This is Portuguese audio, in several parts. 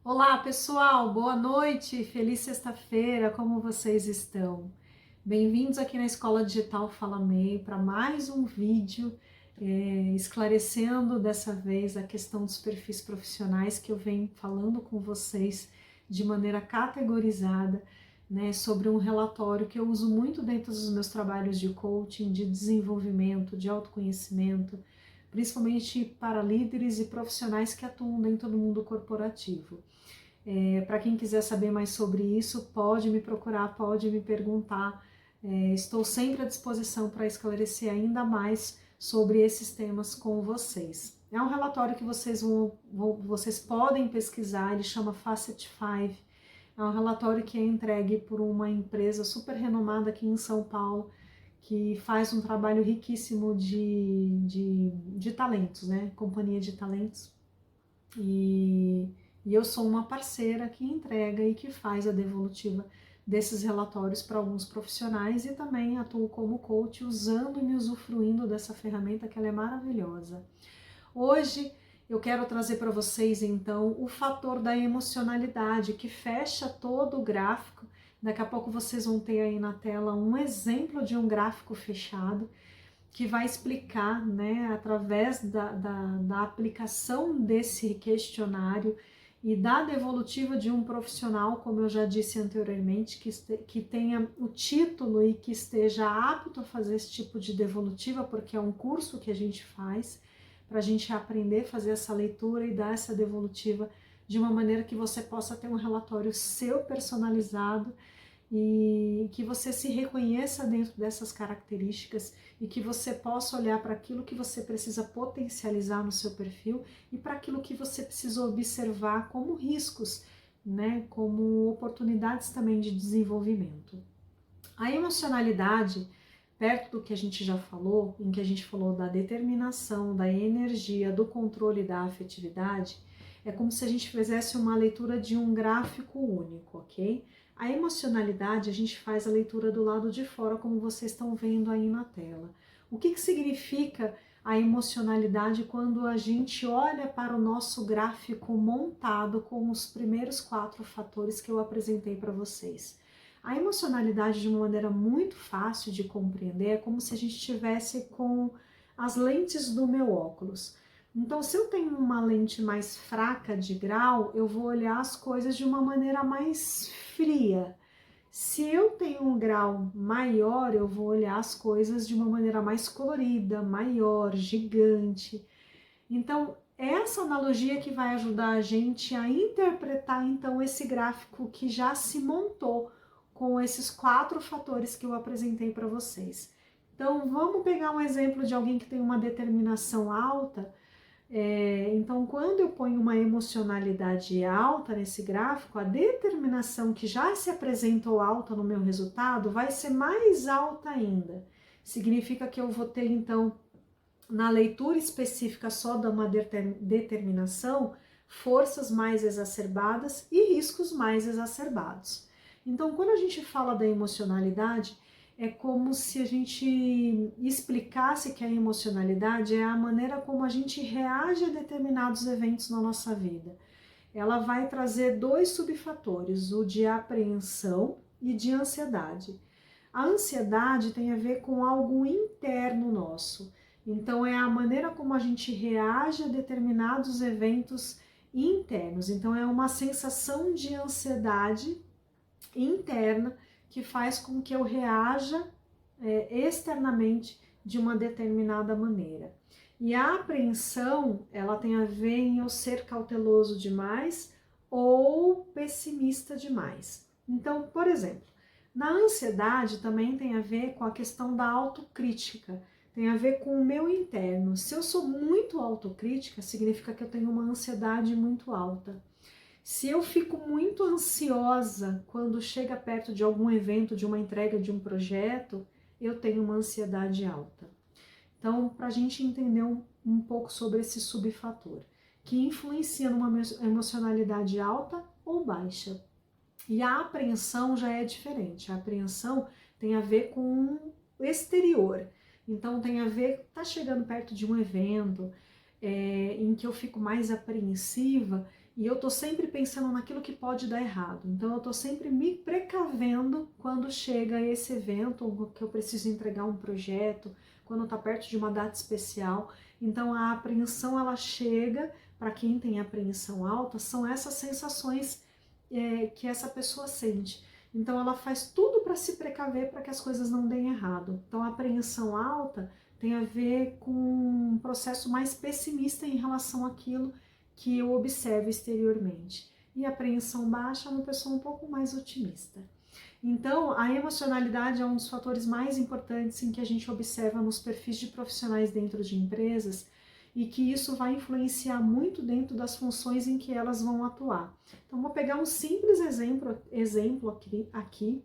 Olá, pessoal, boa noite, feliz sexta-feira, como vocês estão? Bem-vindos aqui na Escola Digital Fala MEI para mais um vídeo esclarecendo dessa vez a questão dos perfis profissionais que eu venho falando com vocês de maneira categorizada, né, sobre um relatório que eu uso muito dentro dos meus trabalhos de coaching, de desenvolvimento, de autoconhecimento, principalmente para líderes e profissionais que atuam dentro do mundo corporativo. Para quem quiser saber mais sobre isso, pode me procurar, pode me perguntar. Estou sempre à disposição para esclarecer ainda mais sobre esses temas com vocês. É um relatório que vocês podem pesquisar, ele chama Facet 5. É um relatório que é entregue por uma empresa super renomada aqui em São Paulo, que faz um trabalho riquíssimo de talentos, né? Companhia de talentos. E eu sou uma parceira que entrega e que faz a devolutiva desses relatórios para alguns profissionais e também atuo como coach usando e me usufruindo dessa ferramenta que ela é maravilhosa. Hoje eu quero trazer para vocês então o fator da emocionalidade que fecha todo o gráfico. Daqui a pouco vocês vão ter aí na tela um exemplo de um gráfico fechado que vai explicar, né, através da aplicação desse questionário e da devolutiva de um profissional, como eu já disse anteriormente, que tenha o título e que esteja apto a fazer esse tipo de devolutiva, porque é um curso que a gente faz para a gente aprender a fazer essa leitura e dar essa devolutiva de uma maneira que você possa ter um relatório seu personalizado e que você se reconheça dentro dessas características e que você possa olhar para aquilo que você precisa potencializar no seu perfil e para aquilo que você precisa observar como riscos, né, como oportunidades também de desenvolvimento. A emocionalidade, perto do que a gente já falou, em que a gente falou da determinação, da energia, do controle e da afetividade, é como se a gente fizesse uma leitura de um gráfico único, ok? A emocionalidade, a gente faz a leitura do lado de fora, como vocês estão vendo aí na tela. O que significa a emocionalidade quando a gente olha para o nosso gráfico montado com os primeiros 4 fatores que eu apresentei para vocês? A emocionalidade, de uma maneira muito fácil de compreender, é como se a gente estivesse com as lentes do meu óculos. Então, se eu tenho uma lente mais fraca de grau, eu vou olhar as coisas de uma maneira mais fria. Se eu tenho um grau maior, eu vou olhar as coisas de uma maneira mais colorida, maior, gigante. Então, essa analogia que vai ajudar a gente a interpretar, então, esse gráfico que já se montou com esses 4 fatores que eu apresentei para vocês. Então, vamos pegar um exemplo de alguém que tem uma determinação alta. Então, quando eu ponho uma emocionalidade alta nesse gráfico, a determinação que já se apresentou alta no meu resultado vai ser mais alta ainda. Significa que eu vou ter, então, na leitura específica só de uma determinação, forças mais exacerbadas e riscos mais exacerbados. Então, quando a gente fala da emocionalidade, é como se a gente explicasse que a emocionalidade é a maneira como a gente reage a determinados eventos na nossa vida. Ela vai trazer 2 subfatores, o de apreensão e de ansiedade. A ansiedade tem a ver com algo interno nosso. Então, é a maneira como a gente reage a determinados eventos internos. Então, é uma sensação de ansiedade interna que faz com que eu reaja externamente de uma determinada maneira. E a apreensão, ela tem a ver em eu ser cauteloso demais ou pessimista demais. Então, por exemplo, na ansiedade também tem a ver com a questão da autocrítica, tem a ver com o meu interno. Se eu sou muito autocrítica, significa que eu tenho uma ansiedade muito alta. Se eu fico muito ansiosa quando chega perto de algum evento, de uma entrega de um projeto, eu tenho uma ansiedade alta. Então, para a gente entender um pouco sobre esse subfator, que influencia numa emocionalidade alta ou baixa. E a apreensão já é diferente. A apreensão tem a ver com o exterior. Então, tem a ver, tá chegando perto de um evento em que eu fico mais apreensiva, E eu tô sempre pensando naquilo que pode dar errado. Então eu tô sempre me precavendo quando chega esse evento, ou que eu preciso entregar um projeto, quando tá perto de uma data especial. Então a apreensão, ela chega, para quem tem apreensão alta, são essas sensações que essa pessoa sente. Então ela faz tudo para se precaver para que as coisas não deem errado. Então a apreensão alta tem a ver com um processo mais pessimista em relação àquilo que eu observo exteriormente. E a apreensão baixa é uma pessoa um pouco mais otimista. Então, a emocionalidade é um dos fatores mais importantes em que a gente observa nos perfis de profissionais dentro de empresas e que isso vai influenciar muito dentro das funções em que elas vão atuar. Então, vou pegar um simples exemplo aqui,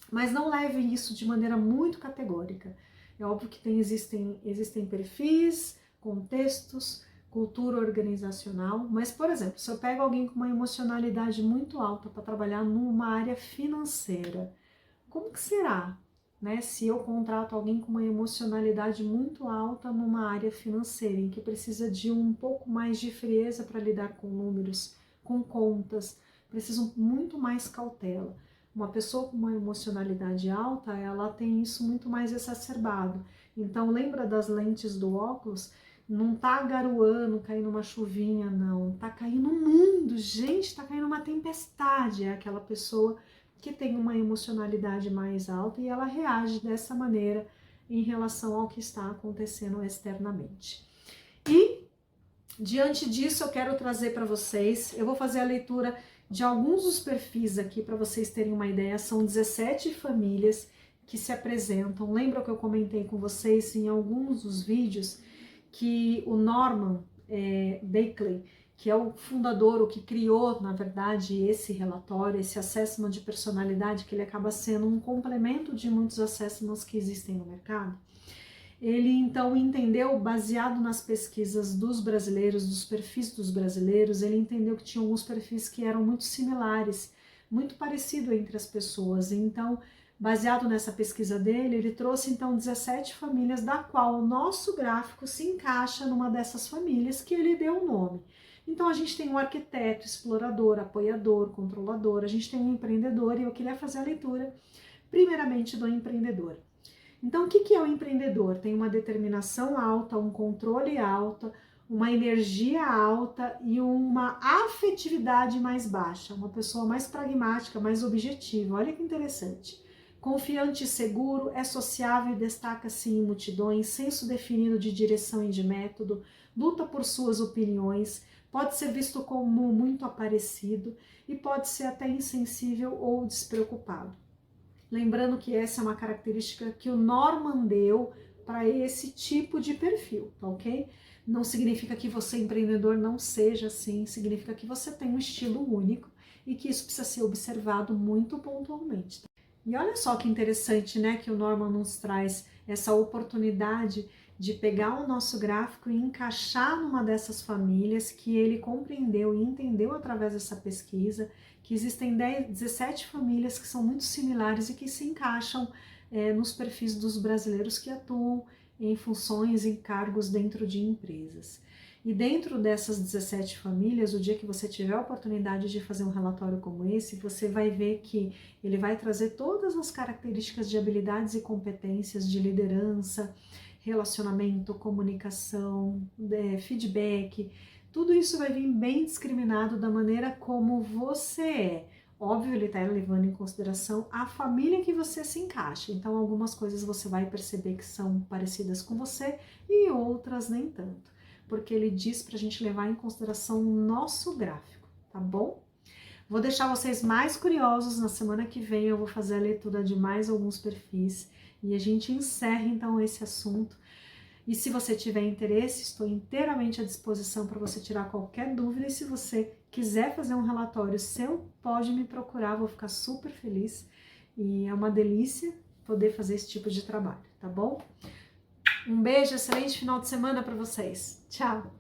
mas não leve isso de maneira muito categórica. É óbvio que existem perfis, contextos, cultura organizacional, mas, por exemplo, se eu pego alguém com uma emocionalidade muito alta para trabalhar numa área financeira, como que será, né, se eu contrato alguém com uma emocionalidade muito alta numa área financeira, em que precisa de um pouco mais de frieza para lidar com números, com contas, precisa muito mais cautela. Uma pessoa com uma emocionalidade alta, ela tem isso muito mais exacerbado. Então, lembra das lentes do óculos? Não tá garoando, caindo uma chuvinha, não. Tá caindo um mundo, gente, tá caindo uma tempestade. É aquela pessoa que tem uma emocionalidade mais alta e ela reage dessa maneira em relação ao que está acontecendo externamente. E, diante disso, eu quero trazer para vocês, eu vou fazer a leitura de alguns dos perfis aqui para vocês terem uma ideia. São 17 famílias que se apresentam. Lembra que eu comentei com vocês em alguns dos vídeos que o Norman Beckley, que é o fundador, o que criou, na verdade, esse relatório, esse assessment de personalidade, que ele acaba sendo um complemento de muitos assessments que existem no mercado. Ele, então, entendeu, baseado nas pesquisas dos brasileiros, dos perfis dos brasileiros, ele entendeu que tinha alguns perfis que eram muito similares, muito parecido entre as pessoas. Então, baseado nessa pesquisa dele, ele trouxe então 17 famílias, da qual o nosso gráfico se encaixa numa dessas famílias que ele deu o nome. Então a gente tem um arquiteto, explorador, apoiador, controlador, a gente tem um empreendedor, e eu queria fazer a leitura primeiramente do empreendedor. Então o que é o empreendedor? Tem uma determinação alta, um controle alto, uma energia alta e uma afetividade mais baixa, uma pessoa mais pragmática, mais objetiva. Olha que interessante. Confiante e seguro, é sociável e destaca-se em multidões, senso definido de direção e de método, luta por suas opiniões, pode ser visto como muito aparecido e pode ser até insensível ou despreocupado. Lembrando que essa é uma característica que o Norman deu para esse tipo de perfil, tá ok? Não significa que você, empreendedor, não seja assim, significa que você tem um estilo único e que isso precisa ser observado muito pontualmente. E olha só que interessante, né, que o Norman nos traz essa oportunidade de pegar o nosso gráfico e encaixar numa dessas famílias que ele compreendeu e entendeu através dessa pesquisa, que existem 17 famílias que são muito similares e que se encaixam nos perfis dos brasileiros que atuam em funções e cargos dentro de empresas. E dentro dessas 17 famílias, o dia que você tiver a oportunidade de fazer um relatório como esse, você vai ver que ele vai trazer todas as características de habilidades e competências de liderança, relacionamento, comunicação, feedback. Tudo isso vai vir bem discriminado da maneira como você é. Óbvio, ele está levando em consideração a família que você se encaixa. Então, algumas coisas você vai perceber que são parecidas com você e outras nem tanto, porque ele diz para a gente levar em consideração o nosso gráfico, tá bom? Vou deixar vocês mais curiosos. Na semana que vem eu vou fazer a leitura de mais alguns perfis e a gente encerra então esse assunto. E se você tiver interesse, estou inteiramente à disposição para você tirar qualquer dúvida. E se você quiser fazer um relatório seu, pode me procurar, vou ficar super feliz. E é uma delícia poder fazer esse tipo de trabalho, tá bom? Um beijo, excelente final de semana para vocês. Tchau!